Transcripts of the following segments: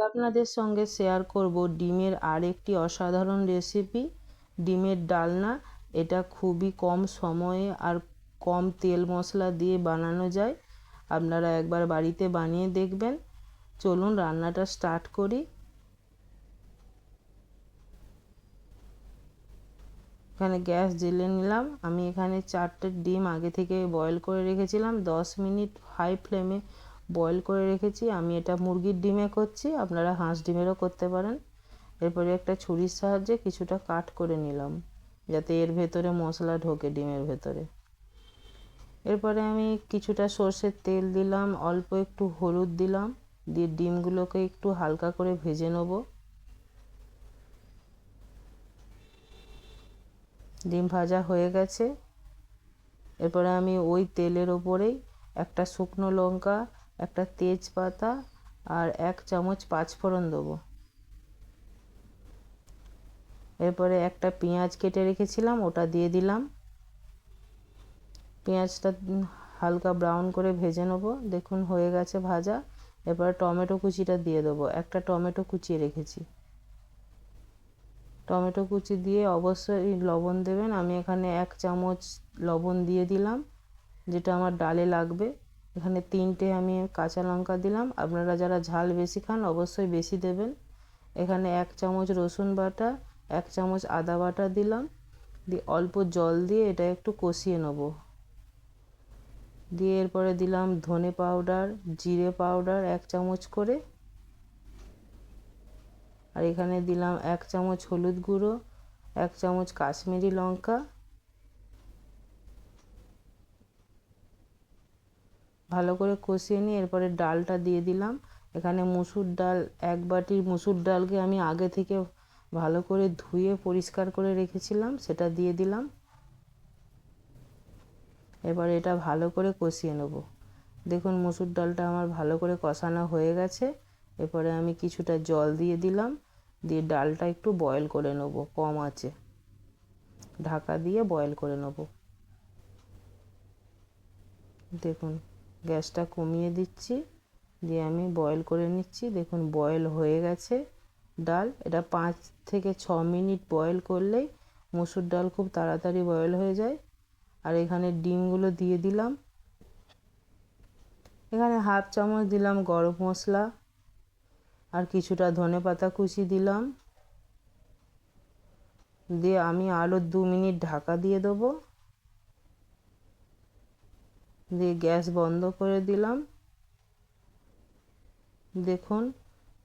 আপনাদের সঙ্গে শেয়ার করব ডিমের আরেকটি অসাধারণ রেসিপি, ডিমের ডালনা। এটা খুবই কম সময়ে আর কম তেল মশলা দিয়ে বানানো যায়। আপনারা একবার বাড়িতে বানিয়ে দেখবেন। চলুন রান্নাটা স্টার্ট করি। এখানে গ্যাস জ্বেলে নিলাম। আমি এখানে 4টে ডিম আগে থেকে বয়েল করে রেখেছিলাম, 10 মিনিট হাই ফ্লেমে বয়েল করে রেখেছি। আমি এটা মুরগির ডিমে করছি, আপনারা হাঁস ডিমেরও করতে পারেন। এরপরে একটা ছুরির সাহায্যে কিছুটা কাট করে নিলাম, যাতে এর ভেতরে মশলা ঢোকে ডিমের ভেতরে। এরপরে আমি কিছুটা সর্ষের তেল দিলাম, অল্প একটু হলুদ দিলাম, দিয়ে ডিমগুলোকে একটু হালকা করে ভেজে নেব। ডিম ভাজা হয়ে গেছে। এরপরে আমি ওই তেলের ওপরেই একটা শুকনো লঙ্কা, একটা তেজপাতা আর 1 চামচ পাঁচফোড়ন দেবো। এরপরে একটা পেঁয়াজ কেটে রেখেছিলাম, ওটা দিয়ে দিলাম। পেঁয়াজটা হালকা ব্রাউন করে ভেজে নেব। দেখুন হয়ে গেছে ভাজা। এরপরে টমেটো কুচিটা দিয়ে দেবো। একটা টমেটো কুচিয়ে রেখেছি। টমেটো কুচি দিয়ে অবশ্যই লবণ দেবেন। আমি এখানে 1 চামচ লবণ দিয়ে দিলাম, যেটা আমার ডালে লাগবে। এখানে 3টে আমি কাঁচা লঙ্কা দিলাম। আপনারা যারা ঝাল বেশি খান অবশ্যই বেশি দেবেন। এখানে 1 চামচ রসুন বাটা, 1 চামচ আদা বাটা দিলাম। দিয়ে অল্প জল দিয়ে এটা একটু কষিয়ে নেব। দিয়ে এরপরে দিলাম ধনে পাউডার, জিরে পাউডার 1 চামচ করে। আর এখানে দিলাম 1 চামচ হলুদ গুঁড়ো, 1 চামচ কাশ্মীরি লঙ্কা। ভালো করে কষিয়ে নিয়ে এরপরে ডালটা দিয়ে দিলাম। এখানে মুসুর ডাল, 1 বাটি মুসুর ডালকে আমি আগে থেকে ভালো করে ধুয়ে পরিষ্কার করে রেখেছিলাম, সেটা দিয়ে দিলাম। এবার এটা ভালো করে কষিয়ে নেব। দেখুন মুসুর ডালটা আমার ভালো করে কষানো হয়ে গেছে। এরপরে আমি কিছুটা জল দিয়ে দিলাম, দিয়ে ডালটা একটু বয়েল করে নেব কম আঁচে, ঢাকা দিয়ে বয়েল করে নেব। দেখুন গ্যাসটা কমিয়ে দিচ্ছি, দিয়ে আমি বয়েল করে নিচ্ছি। দেখুন বয়েল হয়ে গেছে ডাল। এটা 5 থেকে 6 মিনিট বয়েল করলেই মুসুর ডাল খুব তাড়াতাড়ি বয়েল হয়ে যায়। আর এখানে ডিমগুলো দিয়ে দিলাম। এখানে 1/2 চামচ দিলাম গরম মশলা, আর কিছুটা ধনেপাতা কুচি দিলাম। দিয়ে আমি আরও 2 মিনিট ঢাকা দিয়ে দেবো। দিয়ে গ্যাস বন্ধ করে দিলাম। দেখুন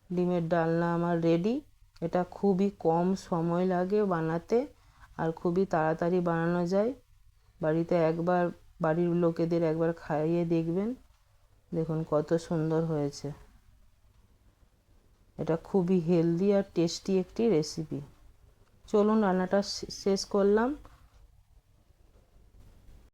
ডিমের ডালনা আমার রেডি। এটা খুবই কম সময় লাগে বানাতে, আর খুবই তাড়াতাড়ি বানানো যায়। বাড়িতে একবার, বাড়ির লোকেদের একবার খাইয়ে দেখবেন। দেখুন কত সুন্দর হয়েছে। এটা খুবই হেলদি আর টেস্টি একটি রেসিপি। চলুন রান্নাটা শেষ করলাম।